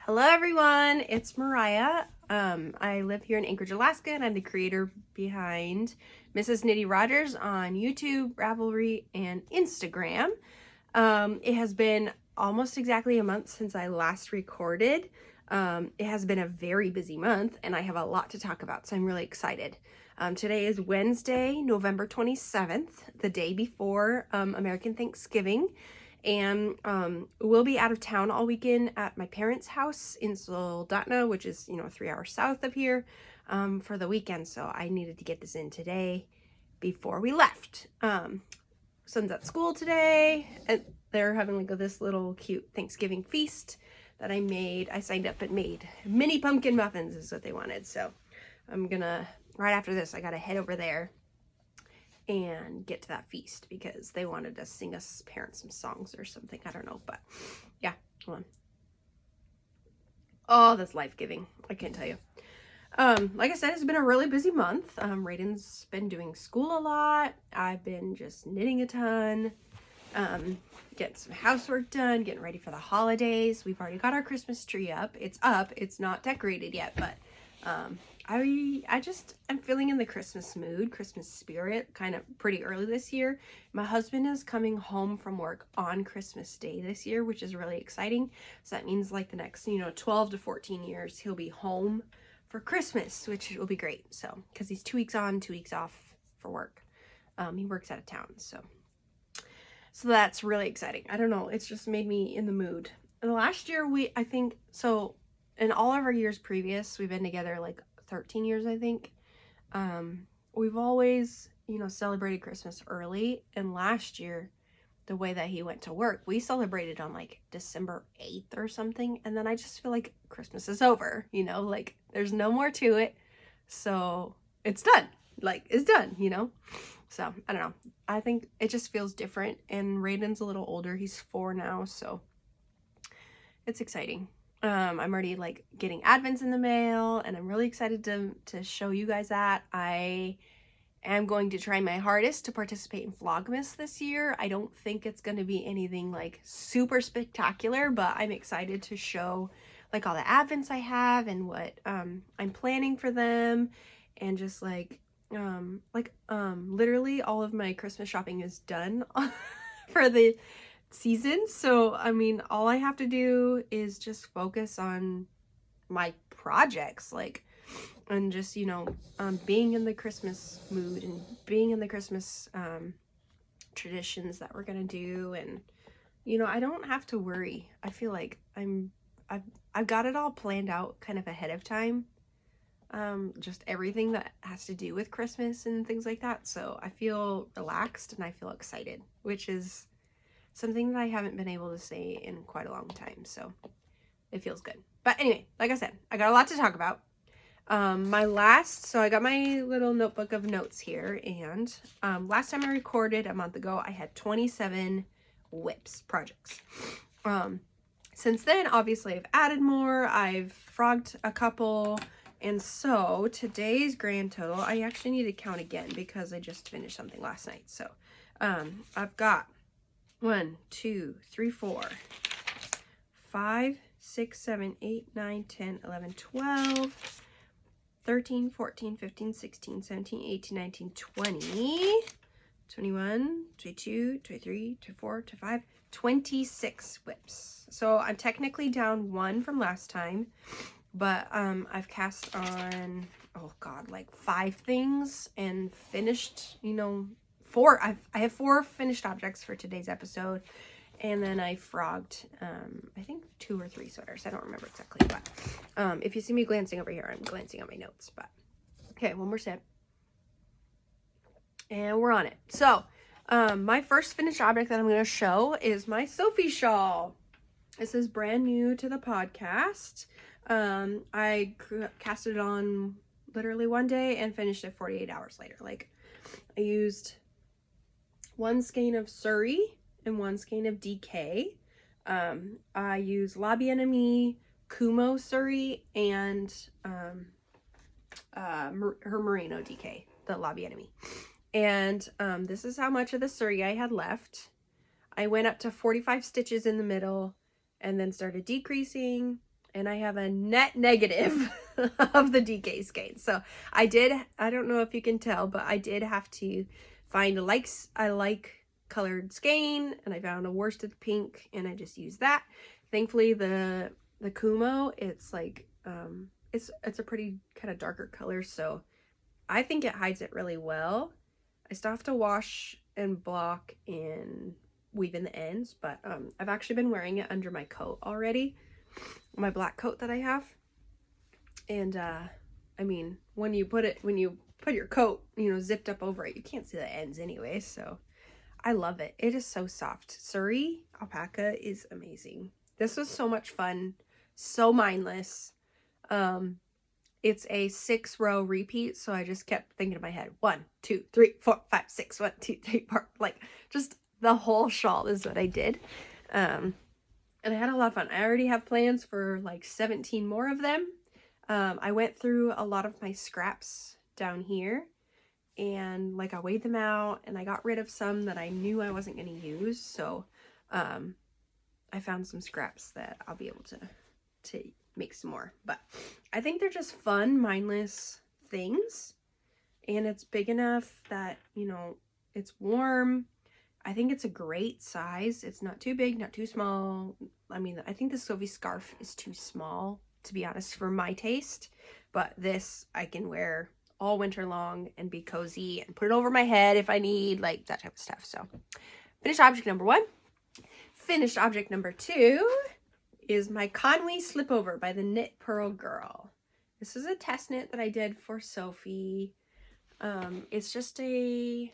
Hello everyone, it's Mariah. I live here in Anchorage, Alaska, and I'm the creator behind Mrsknittyrodgers on YouTube, Ravelry, and Instagram. It has been almost exactly a month since I last recorded. It has been a very busy month, and I have a lot to talk about, so I'm really excited. Today is Wednesday, November 27th, the day before American Thanksgiving. And we'll be out of town all weekend at my parents' house in Soldotna, which is, 3 hours south of here, for the weekend. So I needed to get this in today before we left. Son's at school today, and they're having like this little cute Thanksgiving feast that I made. I signed up and made mini pumpkin muffins is what they wanted. So I'm gonna, right after this, I gotta head over there and get to that feast because they wanted to sing us parents some songs or something. I don't know, but yeah, hold on. Oh, that's life-giving. I can't tell you. Like I said, it's been a really busy month. Raiden's been doing school a lot. I've been just knitting a ton, getting some housework done, getting ready for the holidays. We've already got our Christmas tree up. It's not decorated yet, but I'm feeling in the Christmas mood, Christmas spirit, kind of pretty early this year. My husband is coming home from work on Christmas Day this year, which is really exciting. So that means like the next, 12 to 14 years, he'll be home for Christmas, which will be great. So, because he's 2 weeks on, 2 weeks off for work. He works out of town, so that's really exciting. I don't know, it's just made me in the mood. And last year, in all of our years previous, we've been together like 13 years, I think. We've always, celebrated Christmas early. And last year, the way that he went to work, we celebrated on like December 8th or something. And then I just feel like Christmas is over, like there's no more to it. So it's done. Like it's done, So I don't know. I think it just feels different. And Raiden's a little older. He's 4 now. So it's exciting. I'm already like getting advents in the mail, and I'm really excited to show you guys that. I am going to try my hardest to participate in Vlogmas this year. I don't think it's going to be anything like super spectacular, but I'm excited to show like all the advents I have and what I'm planning for them, and just literally all of my Christmas shopping is done for the season. So I mean, all I have to do is just focus on my projects, and just being in the Christmas mood and being in the Christmas traditions that we're gonna do. And I don't have to worry. I feel like I've got it all planned out kind of ahead of time, just everything that has to do with Christmas and things like that. So I feel relaxed and I feel excited, which is something that I haven't been able to say in quite a long time, so it feels good. But anyway, like I said, I got a lot to talk about. So I got my little notebook of notes here, and last time I recorded a month ago, I had 27 whips projects. Since then, obviously, I've added more. I've frogged a couple, and so today's grand total, I actually need to count again because I just finished something last night. So I've got 1, 2, 3, 4, 5, 6, 7, 8, 9, 10, 11, 12, 13, 14, 15, 16, 17, 18, 19, 20, 21, 22, 23, 24, 25, 26 whips. So I'm technically down 1 from last time, but I've cast on, oh God, like 5 things and finished, 4. I have 4 finished objects for today's episode, and then I frogged I think 2 or 3 sweaters. I don't remember exactly, but if you see me glancing over here, I'm glancing at my notes. But okay, one more sip, and we're on it. So my first finished object that I'm going to show is my Sophie shawl. This is brand new to the podcast. I cast it on literally one day and finished it 48 hours later. Like, I used 1 skein of Surrey and 1 skein of DK. I use Lobby Enemy, Kumo Surrey, and her Merino DK, the Lobby Enemy. And this is how much of the Surrey I had left. I went up to 45 stitches in the middle and then started decreasing and I have a net negative of the DK skein. So I don't know if you can tell, but I did have to find I like colored skein, and I found a worsted pink, and I just used that. Thankfully, the Kumo, it's like, it's a pretty kind of darker color, so I think it hides it really well. I still have to wash and block and weave in the ends, but I've actually been wearing it under my coat already, my black coat that I have. And I mean, when you put your coat, you know, zipped up over it, you can't see the ends anyway, so I love it. It is so soft. Surrey alpaca is amazing. This was so much fun, so mindless. It's a 6-row repeat, so I just kept thinking in my head, 1, 2, 3, 4, 5, 6, 1, 2, 3, 4, like just the whole shawl is what I did. And I had a lot of fun. I already have plans for like 17 more of them. I went through a lot of my scraps down here, and like I weighed them out, and I got rid of some that I knew I wasn't going to use. So I found some scraps that I'll be able to make some more. But I think they're just fun, mindless things, and it's big enough that, you know, it's warm. I think it's a great size. It's not too big, not too small. I mean, I think the Sophie scarf is too small, to be honest, for my taste, but this I can wear all winter long and be cozy and put it over my head if I need, like that type of stuff. So finished object number 1. Finished object number 2 is my Conway Slipover by the Knit Pearl Girl. This is a test knit that I did for Sophie. It's just a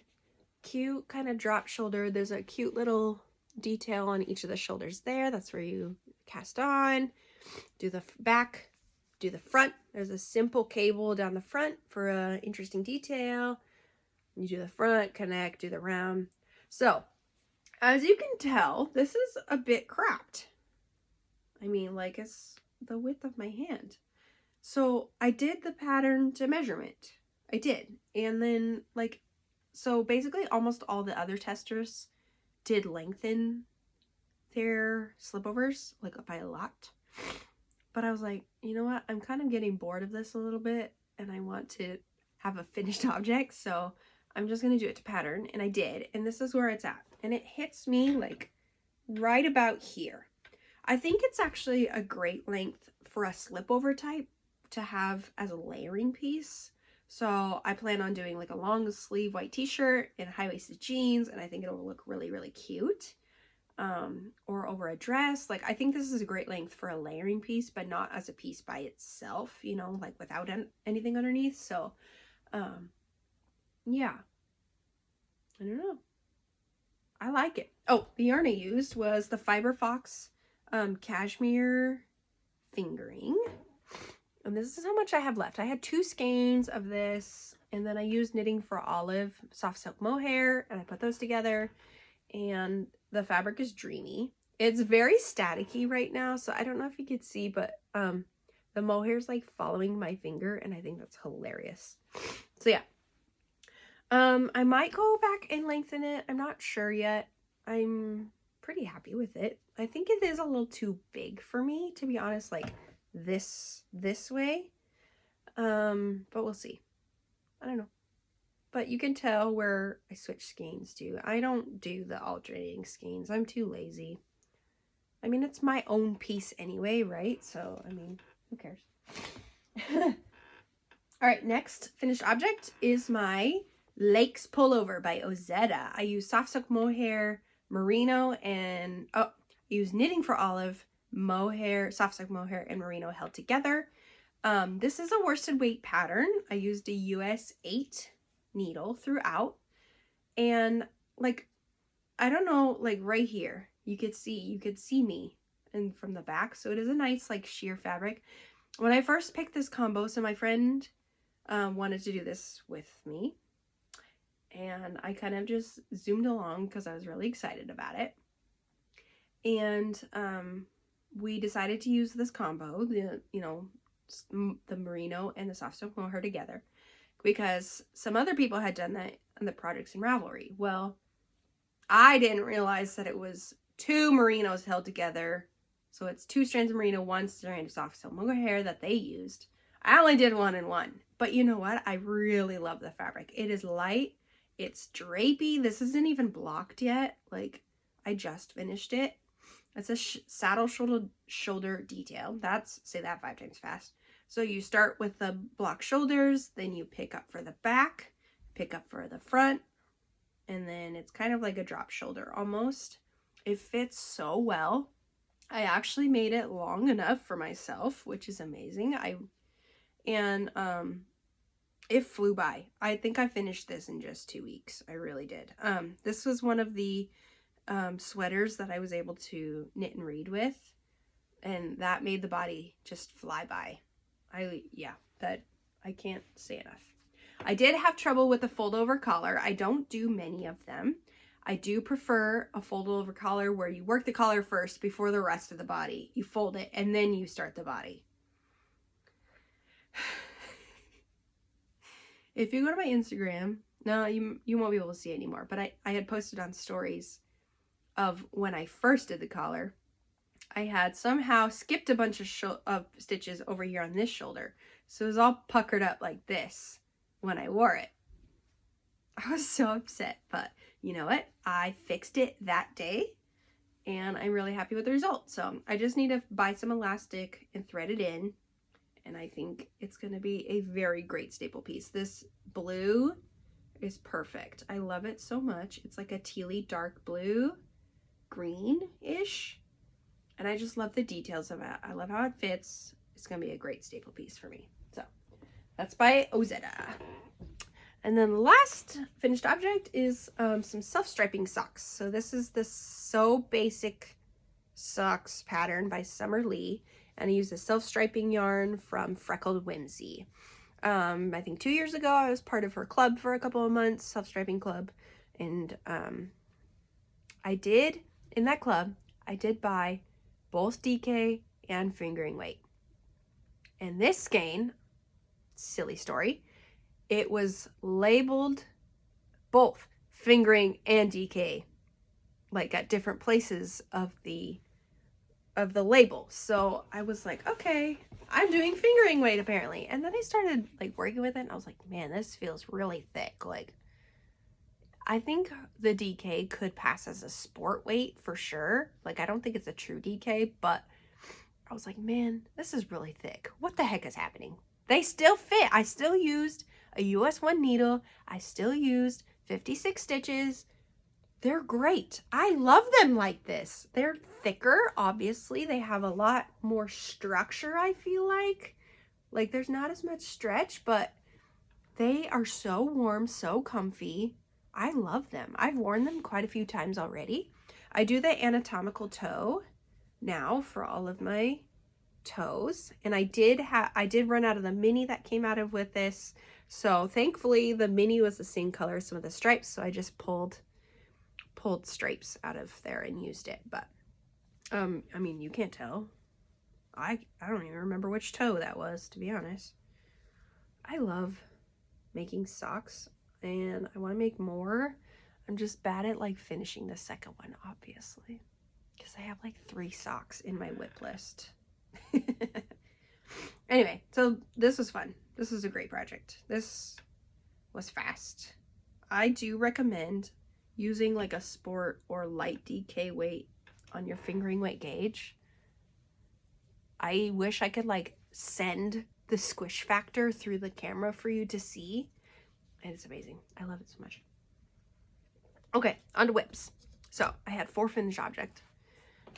cute kind of drop shoulder. There's a cute little detail on each of the shoulders there. That's where you cast on, do the back, do the front. There's a simple cable down the front for a interesting detail. You do the front, connect, do the round. So as you can tell, this is a bit cropped. I mean, like, it's the width of my hand. So I did the pattern to measurement. I did. And then, like, so basically almost all the other testers did lengthen their slipovers, like, by a lot. But I was like, you know what? I'm kind of getting bored of this a little bit, and I want to have a finished object. So I'm just going to do it to pattern. And I did. And this is where it's at. And it hits me, like, right about here. I think it's actually a great length for a slipover type to have as a layering piece. So I plan on doing like a long sleeve white t-shirt and high-waisted jeans, and I think it'll look really, really cute. Or over a dress. Like, I think this is a great length for a layering piece, but not as a piece by itself, you know, like without anything underneath. So, yeah. I don't know. I like it. Oh, the yarn I used was the Fiber Fox cashmere fingering, and this is how much I have left. I had 2 skeins of this, and then I used Knitting for Olive soft silk mohair, and I put those together, and the fabric is dreamy. It's very staticky right now, so I don't know if you could see, but the mohair is like following my finger, and I think that's hilarious. So yeah, I might go back and lengthen it. I'm not sure yet. I'm pretty happy with it. I think it is a little too big for me, to be honest, like this way. But we'll see. I don't know. But you can tell where I switch skeins to. I don't do the alternating skeins. I'm too lazy. I mean, it's my own piece anyway, right? So, I mean, who cares? All right, next finished object is my Lakes Pullover by Ozetta. I use soft silk mohair, merino, and I use Knitting for Olive, mohair, soft silk mohair, and merino held together. This is a worsted weight pattern. I used a US 8 needle throughout, and like, I don't know, like right here, you could see me and from the back. So it is a nice like sheer fabric. When I first picked this combo, so my friend wanted to do this with me, and I kind of just zoomed along because I was really excited about it. And we decided to use this combo, the merino and the soft silk mohair together, because some other people had done that in the projects in Ravelry. Well, I didn't realize that it was 2 merinos held together So it's 2 strands of merino, 1 strand of soft silk mohair that they used. I only did 1 and 1, but you know what? I really love the fabric. It is light. It's drapey. This isn't even blocked yet. Like, I just finished it. It's a saddle shoulder detail. Say that 5 times fast. So you start with the block shoulders, then you pick up for the back, pick up for the front, and then it's kind of like a drop shoulder almost. It fits so well. I actually made it long enough for myself, which is amazing. It flew by. I think I finished this in just 2 weeks. I really did. This was one of the sweaters that I was able to knit and read with, and that made the body just fly by. I can't say enough. I did have trouble with the fold over collar. I don't do many of them. I do prefer a fold over collar where you work the collar first before the rest of the body. You fold it and then you start the body. If you go to my Instagram, no, you won't be able to see it anymore, but I had posted on stories of when I first did the collar. I had somehow skipped a bunch of stitches over here on this shoulder. So it was all puckered up like this when I wore it. I was so upset, but you know what? I fixed it that day and I'm really happy with the result. So I just need to buy some elastic and thread it in. And I think it's going to be a very great staple piece. This blue is perfect. I love it so much. It's like a tealy dark blue, green-ish. And I just love the details of it. I love how it fits. It's going to be a great staple piece for me. So that's by Ozetta. And then the last finished object is some self-striping socks. So this is the So Basic Socks pattern by Summer Lee. And I used a self-striping yarn from Freckled Whimsy. I think 2 years ago, I was part of her club for a couple of months, self-striping club. And in that club, I did buy both DK and fingering weight. And this skein, silly story, it was labeled both fingering and DK, like at different places of the label. So I was like, okay, I'm doing fingering weight apparently. And then I started like working with it and I was like, man, this feels really thick. Like, I think the DK could pass as a sport weight for sure. Like, I don't think it's a true DK, but I was like, man, this is really thick. What the heck is happening? They still fit. I still used a US 1 needle. I still used 56 stitches. They're great. I love them like this. They're thicker, obviously. They have a lot more structure, I feel like. Like, there's not as much stretch, but they are so warm, so comfy. I love them. I've worn them quite a few times already. I do the anatomical toe now for all of my toes, and I did run out of the mini that came out of with this. So thankfully the mini was the same color as some of the stripes, so I just pulled stripes out of there and used it. But I mean, you can't tell. I don't even remember which toe that was, to be honest. I love making socks and I want to make more. I'm just bad at like finishing the second one, obviously, because I have like 3 socks in my whip list. Anyway, so this was fun. This was a great project. This was fast. I do recommend using like a sport or light DK weight on your fingering weight gauge. I wish I could like send the squish factor through the camera for you to see. And it's amazing. I love it so much. Okay, on to whips. So I had 4 finished objects.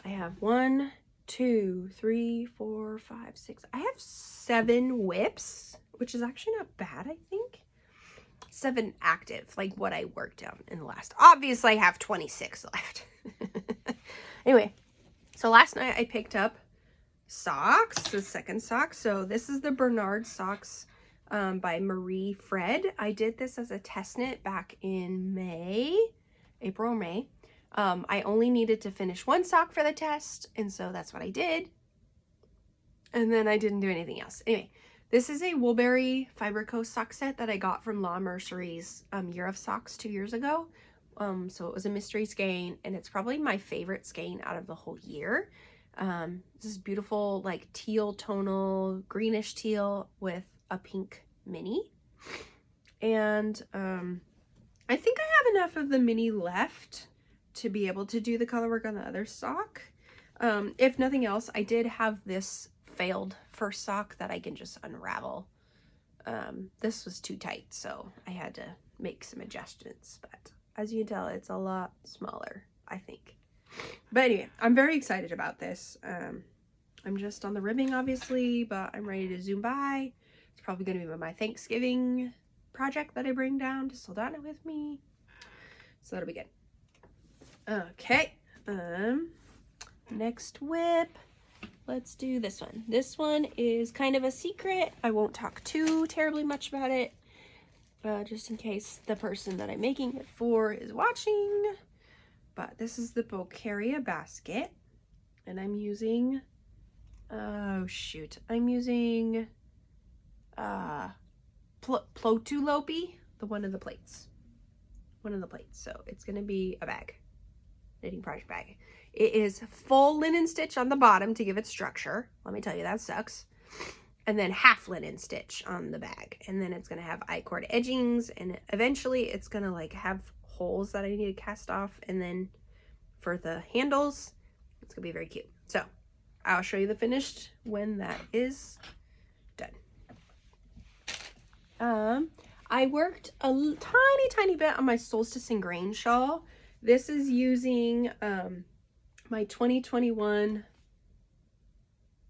I have 1, 2, 3, 4, 5, 6. I have 7 whips, which is actually not bad, I think. 7 active, like what I worked on in the last. Obviously, I have 26 left. Anyway, so last night I picked up socks, the second sock. So this is the Bernard socks by Marie Fred. I did this as a test knit back in April or May. I only needed to finish 1 sock for the test, and so that's what I did. And then I didn't do anything else. Anyway, this is a Woolberry Fiber Co sock set that I got from La Mercerie's Year of Socks 2 years ago. So it was a mystery skein, and it's probably my favorite skein out of the whole year. This is beautiful, like teal tonal, greenish teal with a pink mini. And I think I have enough of the mini left to be able to do the color work on the other sock. If nothing else, I did have this failed first sock that I can just unravel. This was too tight, so I had to make some adjustments, but as you can tell, it's a lot smaller, I think. But anyway, I'm very excited about this. I'm just on the ribbing, obviously, but I'm ready to zoom by. It's probably going to be my Thanksgiving project that I bring down to Soldotna with me. So that'll be good. Okay. Next whip. Let's do this one. This one is kind of a secret. I won't talk too terribly much about it, just in case the person that I'm making it for is watching. But this is the Bocaria basket, and I'm using, oh shoot, I'm using Plotulopi, one of the plates. So it's gonna be a bag, knitting project bag. It is full linen stitch on the bottom to give it structure. Let me tell you, that sucks. And then half linen stitch on the bag. And then it's gonna have I-cord edgings, and eventually it's gonna like have holes that I need to cast off. And then for the handles, it's gonna be very cute. So I'll show you the finished when that is done. I worked a tiny bit on my Solstice and Grain shawl. This is using my 2021,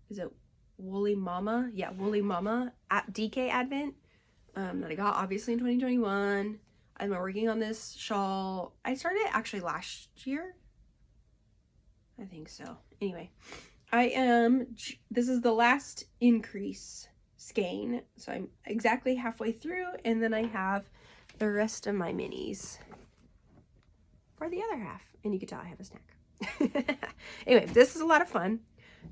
is it Woolly Mama? Yeah, Woolly Mama at DK Advent that I got obviously in 2021. I've been working on this shawl. I started it actually last year. I think so. Anyway, this is the last increase skein. So I'm exactly halfway through, and then I have the rest of my minis for the other half. And you can tell I have a snack. Anyway, this is a lot of fun.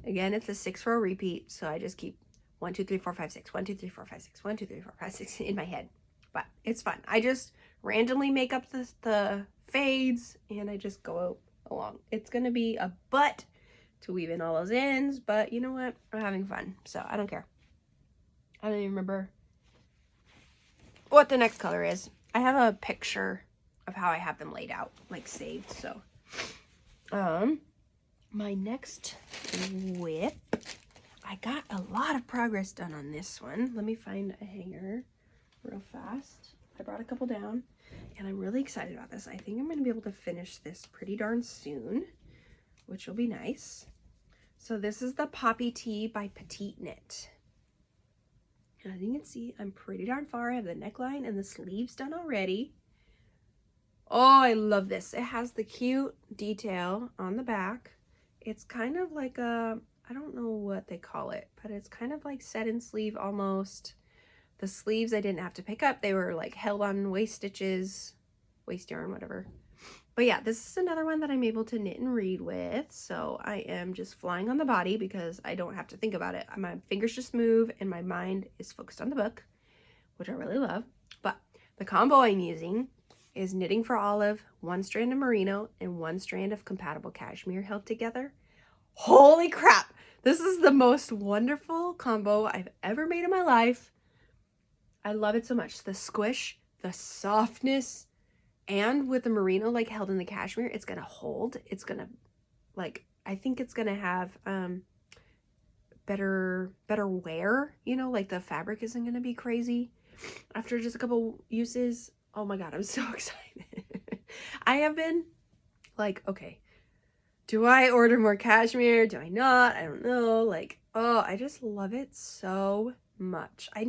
Again, it's a 6-row repeat, so I just keep 1, 2, 3, 4, 5, 6, 1, 2, 3, 4, 5, 6, 1, 2, 3, 4, 5, 6 in my head. But it's fun. I just randomly make up the fades, and I just go along. It's gonna be a butt to weave in all those ends, but you know what? I'm having fun, so I don't care. I don't even remember what the next color is. I have a picture of how I have them laid out, like saved, so. My next whip, I got a lot of progress done on this one. Let me find a hanger real fast. I brought a couple down, and I'm really excited about this. I think I'm going to be able to finish this pretty darn soon, which will be nice. So this is the Poppy Tee by Petite Knit. And as you can see, I'm pretty darn far. I have the neckline and the sleeves done already. Oh, I love this. It has the cute detail on the back. It's kind of like a, I don't know what they call it, but it's kind of like set in sleeve almost. The sleeves I didn't have to pick up. They were like held on waist stitches, waist yarn, whatever. But yeah, this is another one that I'm able to knit and read with. So I am just flying on the body because I don't have to think about it. My fingers just move and my mind is focused on the book, which I really love. But the combo I'm using is Knitting for Olive, 1 strand of merino and 1 strand of compatible cashmere held together. Holy crap! This is the most wonderful combo I've ever made in my life. I love it so much. The squish, the softness, and with the merino like held in the cashmere, it's gonna hold. It's gonna, like, I think it's gonna have better wear, you know, like the fabric isn't gonna be crazy after just a couple uses. Oh my god, I'm so excited. I have been like, okay, do I order more cashmere? Do I not? I don't know. Like, oh, I just love it so much. I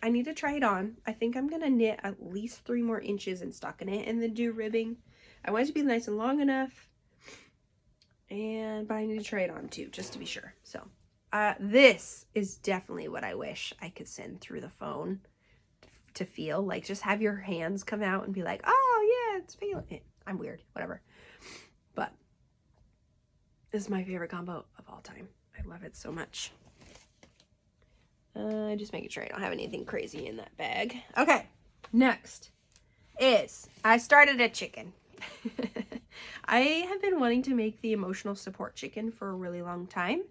need to try it on. I think I'm gonna knit at least 3 more inches and stocking it and then do ribbing. I want it to be nice and long enough. But I need to try it on too, just to be sure. So this is definitely what I wish I could send through the phone to feel. Like, just have your hands come out and be like, oh yeah, it's feeling it. I'm weird, whatever. But this is my favorite combo of all time. I love it so much. Just making sure I don't have anything crazy in that bag. Okay, next is, I started a chicken. I have been wanting to make the emotional support chicken for a really long time,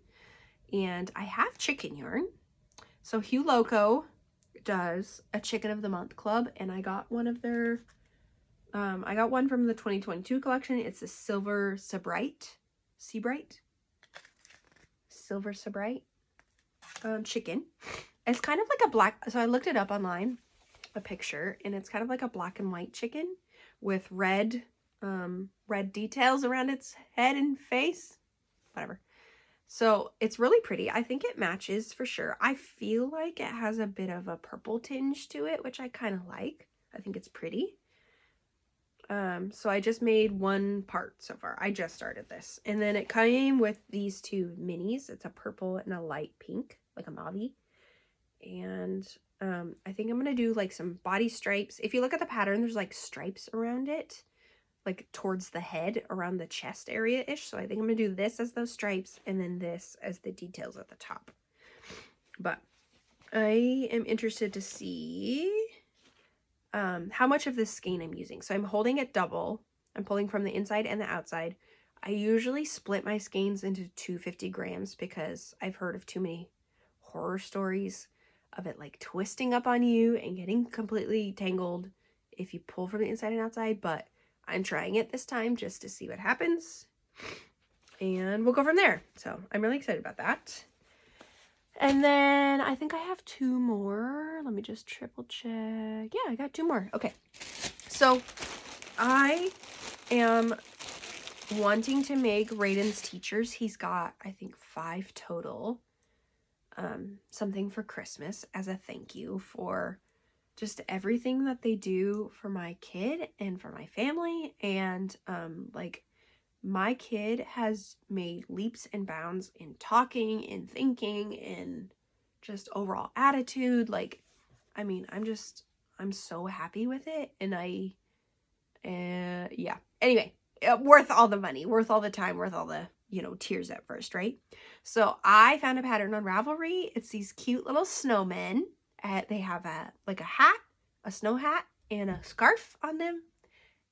and I have chicken yarn. So Hugh Loco does a chicken of the month club, and I got one of their I got one from the 2022 collection. It's a silver Seabright chicken. It's kind of like a black, so I looked it up online, a picture, and it's kind of like a black and white chicken with red details around its head and face, whatever. So it's really pretty. I think it matches for sure. I feel like it has a bit of a purple tinge to it, which I kind of like. I think it's pretty. So I just made one part so far. I just started this. And then it came with these two minis. It's a purple and a light pink, like a mauve. And I think I'm going to do like some body stripes. If you look at the pattern, there's like stripes around it, like towards the head, around the chest area-ish. So I think I'm going to do this as those stripes and then this as the details at the top. But I am interested to see how much of this skein I'm using. So I'm holding it double. I'm pulling from the inside and the outside. I usually split my skeins into 250 grams because I've heard of too many horror stories of it like twisting up on you and getting completely tangled if you pull from the inside and outside. But I'm trying it this time just to see what happens, and we'll go from there. So I'm really excited about that. And then I think I have two more. Let me just triple check. Yeah, I got two more. Okay. So I am wanting to make Raiden's teachers. He's got, I think, 5 total. Something for Christmas as a thank you for just everything that they do for my kid and for my family. And like, my kid has made leaps and bounds in talking and thinking and just overall attitude. Like, I mean, I'm so happy with it. And yeah. Anyway, worth all the money, worth all the time, worth all the, tears at first, right? So I found a pattern on Ravelry. It's these cute little snowmen. They have a hat, a snow hat, and a scarf on them.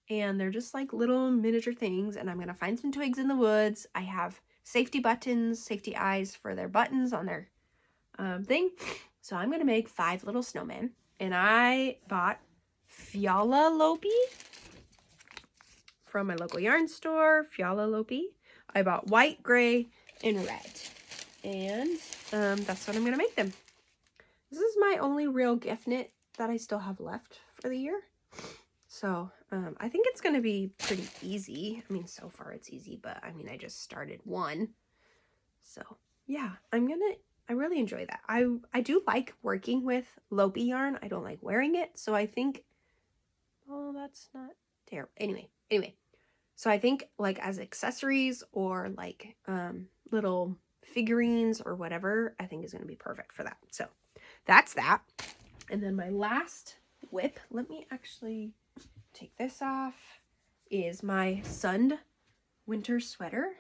And they're just like little miniature things. And I'm going to find some twigs in the woods. I have safety buttons, safety eyes for their buttons on their thing. So I'm going to make 5 little snowmen. And I bought Fiala Lopi from my local yarn store, Fiala Lopi. I bought white, gray, and red. And that's what I'm going to make them. This is my only real gift knit that I still have left for the year. So I think it's going to be pretty easy. I mean, so far it's easy, but I mean, I just started one. So yeah, I really enjoy that. I do like working with Lopi yarn. I don't like wearing it. So I think, oh, that's not terrible. Anyway. So I think like as accessories or like little figurines or whatever, I think is going to be perfect for that. So that's that. And then my last whip, let me actually take this off, is my Sunned winter sweater.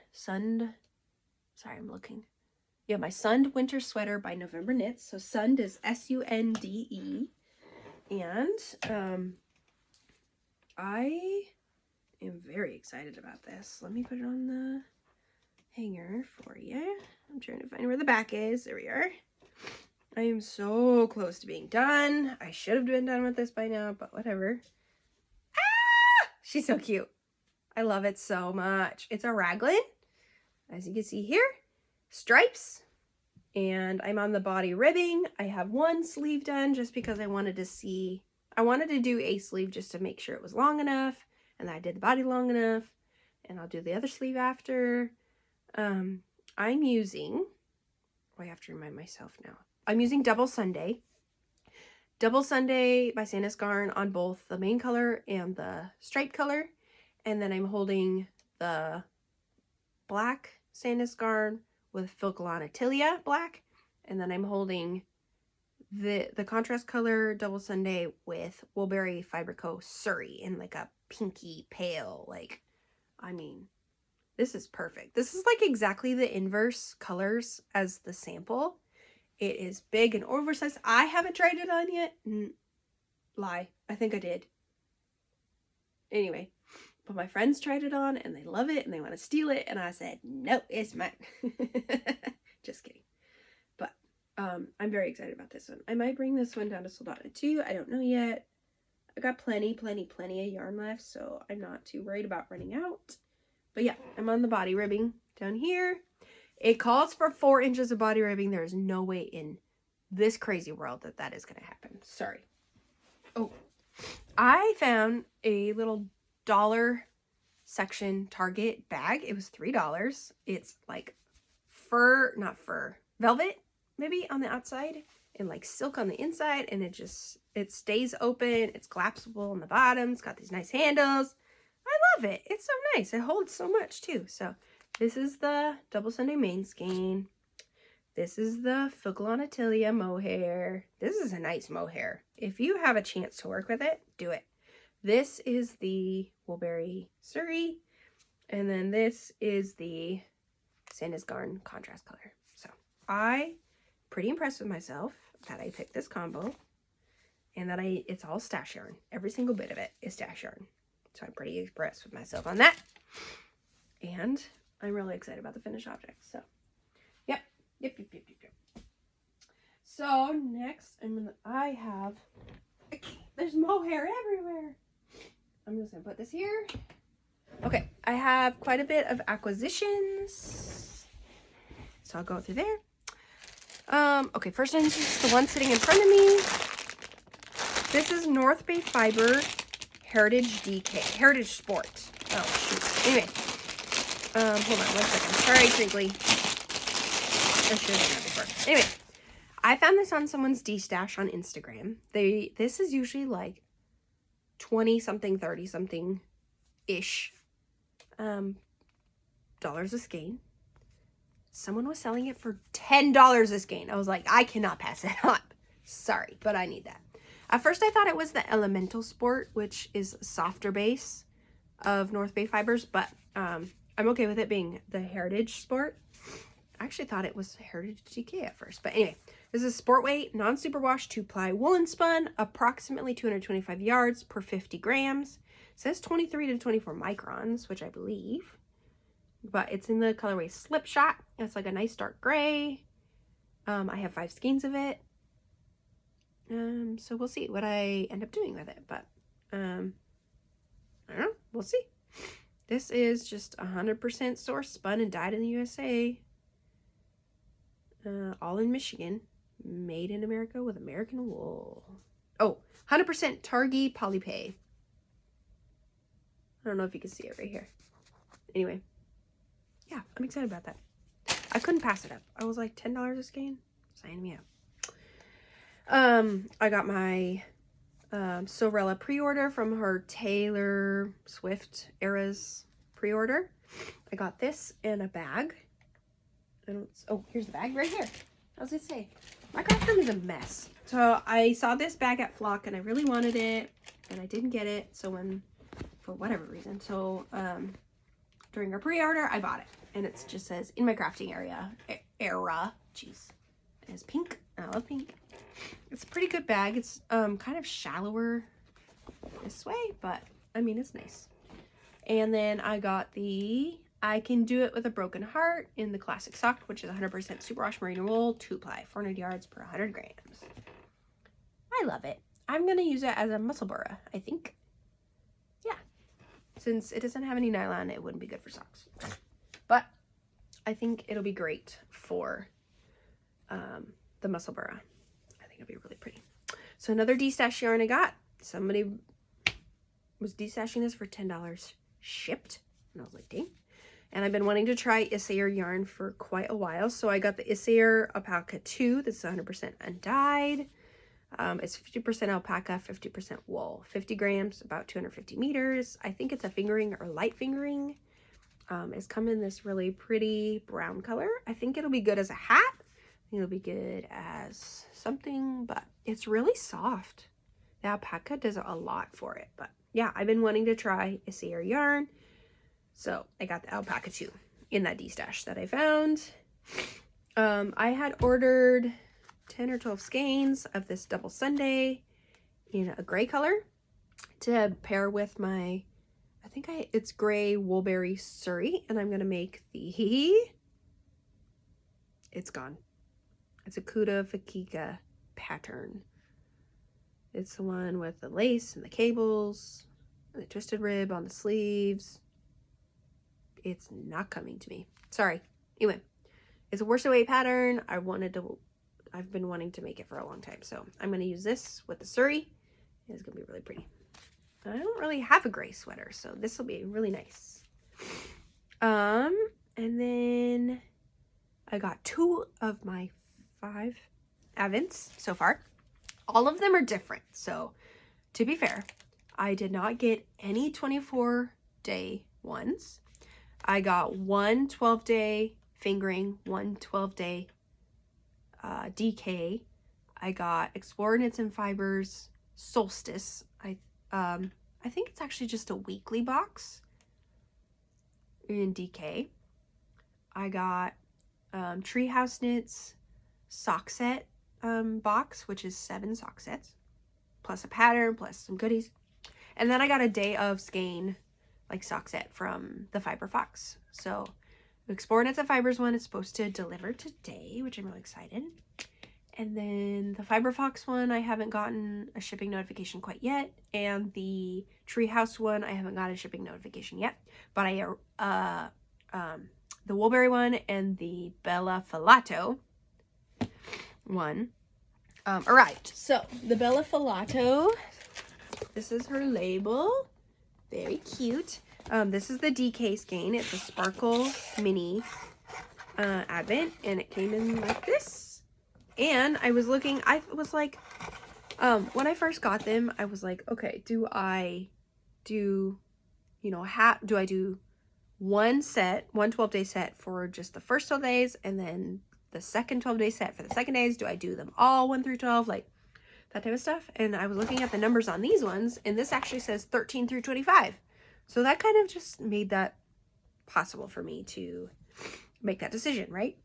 My Sunned winter sweater by November Knits. So Sunned is S-U-N-D-E. And I am very excited about this. Let me put it on the hanger for you. I'm trying to find where the back is. There we are. I am so close to being done. I should have been done with this by now, but whatever. Ah! She's so cute. I love it so much. It's a raglan, as you can see here. Stripes. And I'm on the body ribbing. I have one sleeve done just because I wanted to do a sleeve just to make sure it was long enough. And I did the body long enough. And I'll do the other sleeve after. I'm using, I have to remind myself now. I'm using Double Sunday by Santa's Garn on both the main color and the stripe color. And then I'm holding the black Santa's Garn with Filcolana Tilia black. And then I'm holding the contrast color Double Sunday with Woolberry Fiber Co. Surrey in like a pinky pale. Like, I mean, this is perfect. This is like exactly the inverse colors as the sample. It is big and oversized. I haven't tried it on yet. Lie. I think I did. Anyway, But my friends tried it on and they love it and they want to steal it. And I said, no, it's mine. Just kidding. But I'm very excited about this one. I might bring this one down to Soldado too. I don't know yet. I got plenty of yarn left, so I'm not too worried about running out. But yeah, I'm on the body ribbing down here. It calls for 4 inches of body ribbing. There is no way in this crazy world that that is going to happen. Sorry. Oh, I found a little dollar section Target bag. It was $3. It's like fur, not fur, velvet maybe on the outside and like silk on the inside, and it stays open. It's collapsible on the bottom. It's got these nice handles. I love it. It's so nice. It holds so much too. So this is the Double Sunday main skein. This is the Fuggle Atelier mohair. This is a nice mohair. If you have a chance to work with it, do it. This is the Woolberry Surrey. And then this is the Santa's Garn contrast color. So I'm pretty impressed with myself that I picked this combo. And that it's all stash yarn. Every single bit of it is stash yarn. So I'm pretty impressed with myself on that. And I'm really excited about the finished object. So, yep. So next, there's mohair everywhere. I'm just gonna put this here. Okay, I have quite a bit of acquisitions. So I'll go through there. Okay, first one is just the one sitting in front of me. This is North Bay Fiber Heritage Sport. Oh, shoot. Anyway, hold on 1 second. Sorry, Crinkly. I should have done that before. Anyway, I found this on someone's D-stash on Instagram. This is usually like 20-something, 30-something-ish dollars a skein. Someone was selling it for $10 a skein. I was like, I cannot pass it up. Sorry, but I need that. At first, I thought it was the Elemental Sport, which is a softer base of North Bay Fibers, but I'm okay with it being the Heritage Sport. I actually thought it was Heritage DK at first, but anyway, this is sport weight, non-superwash 2-ply woolen spun, approximately 225 yards per 50 grams. It says 23 to 24 microns, which I believe, but it's in the colorway Slipshot. It's like a nice dark gray. I have 5 skeins of it. So we'll see what I end up doing with it, but I don't know, we'll see. This is just 100% source spun and dyed in the USA. All in Michigan, made in America with American wool. Oh, 100% Targi Polypay. I don't know if you can see it right here. Anyway, yeah, I'm excited about that. I couldn't pass it up. I was like $10 a skein. Sign me up. I got my Sorella pre-order from her Taylor Swift Eras pre-order. I got this in a bag. Oh, here's the bag right here. How's it say? My craft room is a mess. So I saw this bag at Flock and I really wanted it and I didn't get it. So for whatever reason, during our pre-order, I bought it. And it just says in my crafting era. Jeez. It's pink. I love pink. It's a pretty good bag. It's kind of shallower this way, but I mean, it's nice. And then I got the I Can Do It With a Broken Heart in the classic sock, which is 100% superwash merino wool, 2-ply, 400 yards per 100 grams. I love it. I'm going to use it as a muscle burra, I think. Yeah. Since it doesn't have any nylon, it wouldn't be good for socks. But I think it'll be great for the muscle burra. I think it'll be really pretty. So another D-stash yarn I got. Somebody was D-stashing this for $10 shipped. And I was like, dang. And I've been wanting to try Issair yarn for quite a while. So I got the Issair Alpaca 2. This is 100% undyed. It's 50% alpaca, 50% wool. 50 grams, about 250 meters. I think it's a fingering or light fingering. It's come in this really pretty brown color. I think it'll be good as a hat. I think it'll be good as something, but it's really soft. The alpaca does a lot for it. But yeah, I've been wanting to try Issair yarn. So I got the Alpaca 2 in that D-stash that I found. I had ordered 10 or 12 skeins of this Double Sunday in a gray color to pair with my, I it's gray woolberry Surrey, and I'm gonna make the, it's gone. It's a Kuda Fakika pattern. It's the one with the lace and the cables and the twisted rib on the sleeves. It's not coming to me. Sorry. Anyway, it's a worsted weight pattern. I've been wanting to make it for a long time. So I'm going to use this with the Surrey. It's going to be really pretty. I don't really have a gray sweater, so this will be really nice. And then I got 2 of my 5 Advents so far. All of them are different. So to be fair, I did not get any 24-day ones. I got 1 12-day fingering, 1 12-day DK. I got Explore Knits and Fibers Solstice. I think it's actually just a weekly box in DK. I got Treehouse Knits sock set box, which is 7 sock sets, plus a pattern, plus some goodies. And then I got a Day of Skein like sock set from the Fiber Fox. So the Explore Knits and Fibers one is supposed to deliver today, which I'm really excited. And then the Fiber Fox one, I haven't gotten a shipping notification quite yet. And the Treehouse one, I haven't got a shipping notification yet. But the Woolberry one and the Bella Filato one arrived. So the Bella Filato, this is her label. Very cute. This is the DK skein. It's a sparkle mini Advent, and it came in like this. And I was looking, I was like, when I first got them, I was like, okay, do I do one 12-day set for just the first 12 days, and then the second 12-day set for the second days? Do I do them all 1 through 12, like that type of stuff? And I was looking at the numbers on these ones, and this actually says 13 through 25. So that kind of just made that possible for me to make that decision, right?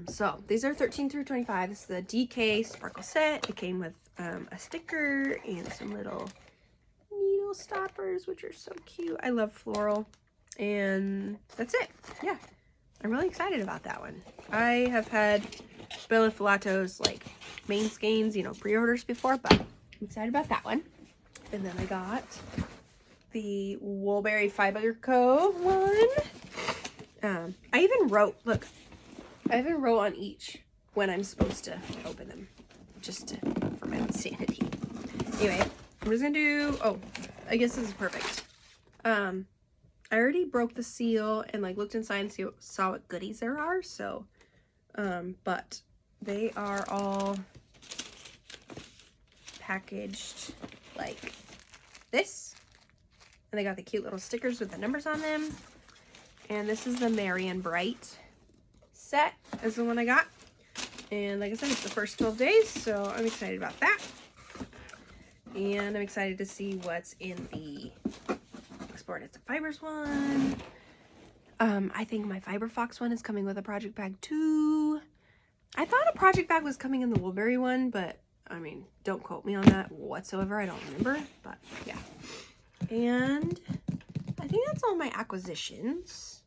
So these are 13 through 25. This is the DK sparkle set. It came with a sticker and some little needle stoppers, which are so cute. I love floral. And that's it. Yeah, I'm really excited about that one. I have had Bella Filato's like main skeins, pre-orders before, but I'm excited about that one. And then I got the Woolberry Fiber Co. one. I even wrote on each when I'm supposed to open them, just for my own sanity. Anyway, I'm just gonna do, I guess this is perfect. I already broke the seal and like looked inside and saw what goodies there are, so, but they are all packaged like this, and they got the cute little stickers with the numbers on them. And this is the Marian Bright set, is the one I got. And like I said, it's the first 12 days, so I'm excited about that. And I'm excited to see what's in the Explore Knits and Fibers one. I think my Fiber Fox one is coming with a project bag too. I thought a project bag was coming in the Woolberry one, but I mean, don't quote me on that whatsoever. I don't remember, but yeah. And I think that's all my acquisitions.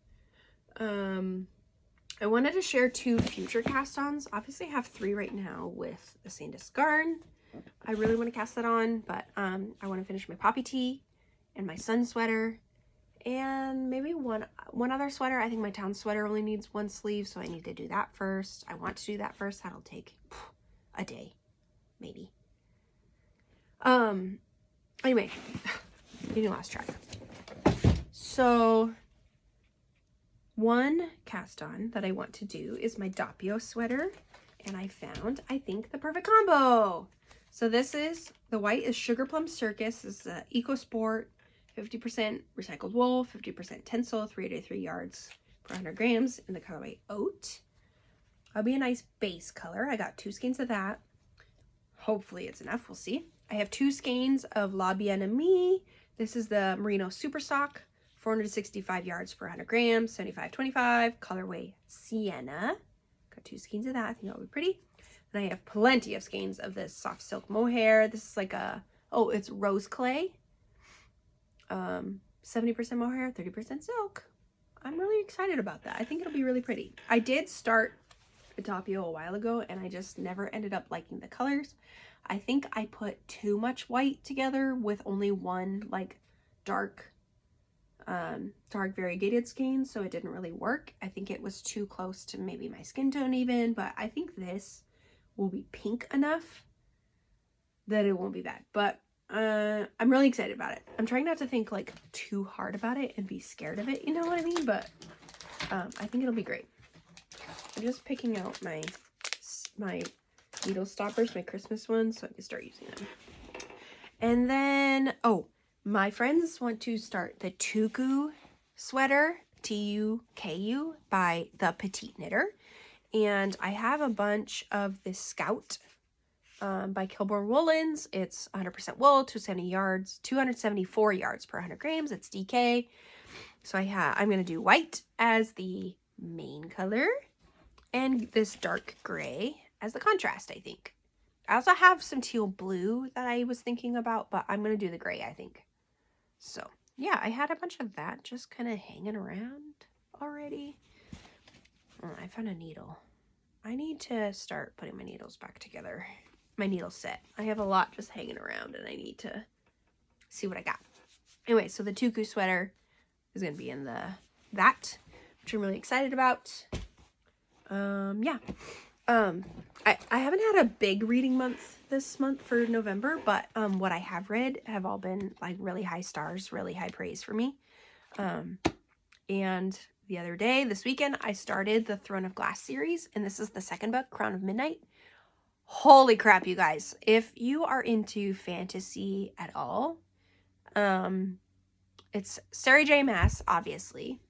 I wanted to share 2 future cast-ons. Obviously, I have 3 right now with the Sandisk Garn. I really want to cast that on, but I want to finish my poppy tee and my sun sweater, and maybe one other sweater. I think my town sweater only needs 1 sleeve, so I need to do that first. I want to do that first. That'll take a day, maybe. Anyway, getting lost track. So one cast on that I want to do is my Doppio sweater, and I found, I think, the perfect combo. So this is, the white is Sugar Plum Circus. This is a Eco Sport, 50% recycled wool, 50% tencel, 3 to 3 yards per 100 grams in the colorway Oat. That'll be a nice base color. I got 2 skeins of that. Hopefully it's enough, we'll see. I have 2 skeins of La Bien-Aimée. This is the Merino Super Sock, 465 yards per 100 grams, 75-25, colorway Sienna. Got 2 skeins of that. I think that would be pretty. And I have plenty of skeins of this soft silk mohair. This is like a, it's rose clay. 70% mohair, 30% silk. I'm really excited about that. I think it'll be really pretty. I did start Tapio a while ago and I just never ended up liking the colors. I think I put too much white together with only one like dark variegated skein, so it didn't really work. I think it was too close to maybe my skin tone even, but I think this will be pink enough that it won't be bad. But I'm really excited about it. I'm trying not to think like too hard about it and be scared of it, you know what I mean? But I think it'll be great. I'm just picking out my needle stoppers, my Christmas ones, so I can start using them. And then, oh, my friends want to start the Tuku sweater, Tuku, by The Petite Knitter. And I have a bunch of this Scout by Kilborn Woolens. It's 100% wool, 274 yards per 100 grams. It's DK. So I'm going to do white as the main color and this dark gray as the contrast, I think. I also have some teal blue that I was thinking about, but I'm going to do the gray, I think. So, yeah, I had a bunch of that just kind of hanging around already. Oh, I found a needle. I need to start putting my needles back together. My needle set. I have a lot just hanging around and I need to see what I got. Anyway, so the Tuku sweater is going to be in that, which I'm really excited about. Yeah. I haven't had a big reading month this month for November, but what I have read have all been like really high stars, really high praise for me. And the other day, this weekend, I started the Throne of Glass series, and this is the second book, Crown of Midnight. Holy crap, you guys. If you are into fantasy at all, it's Sarah J. Maas, obviously.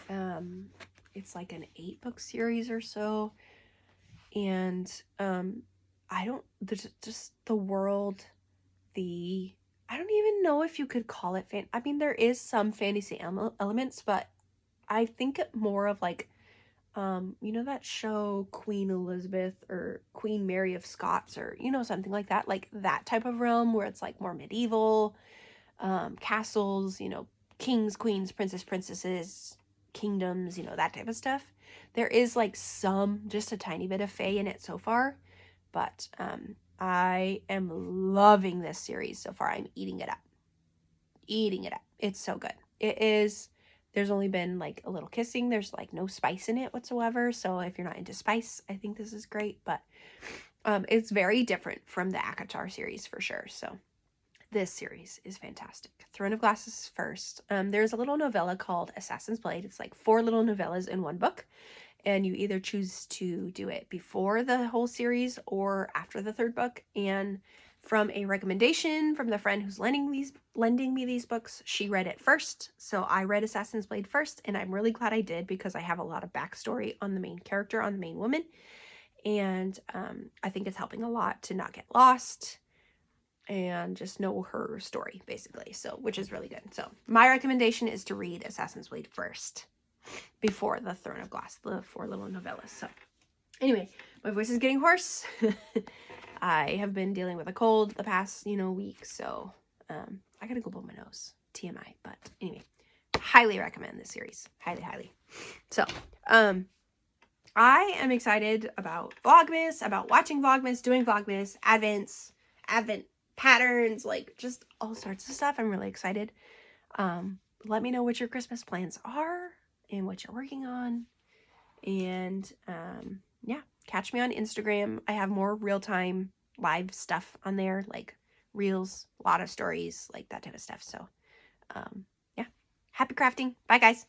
It's like an 8-book series or so. And just the world, I don't even know if you could call it I mean, there is some fantasy elements, but I think more of like, you know that show Queen Elizabeth or Queen Mary of Scots, or, you know, something like that type of realm where it's like more medieval, castles, you know, kings, queens, princesses, kingdoms, you know, that type of stuff. There is like just a tiny bit of fae in it so far, but I am loving this series so far. I'm eating it up. It's so good. There's only been like a little kissing. There's like no spice in it whatsoever. So if you're not into spice, I think this is great, but it's very different from the ACOTAR series for sure. So this series is fantastic. Throne of Glass is first. There's a little novella called Assassin's Blade. It's like 4 little novellas in one book. And you either choose to do it before the whole series or after the 3rd book. And from a recommendation from the friend who's lending me these books, she read it first. So I read Assassin's Blade first, and I'm really glad I did because I have a lot of backstory on the main character, on the main woman. And I think it's helping a lot to not get lost and just know her story, basically. So, which is really good. So my recommendation is to read Assassin's Blade first before the Throne of Glass, the 4 little novellas. So anyway, my voice is getting hoarse. I have been dealing with a cold the past, week. So I gotta go blow my nose. TMI. But anyway, highly recommend this series. Highly, highly. So I am excited about Vlogmas, about watching Vlogmas, doing Vlogmas, Advent patterns, like just all sorts of stuff. I'm really excited. Let me know what your Christmas plans are and what you're working on. And yeah, catch me on Instagram. I have more real-time live stuff on there, like reels, a lot of stories, like that type of stuff. So yeah, happy crafting. Bye, guys.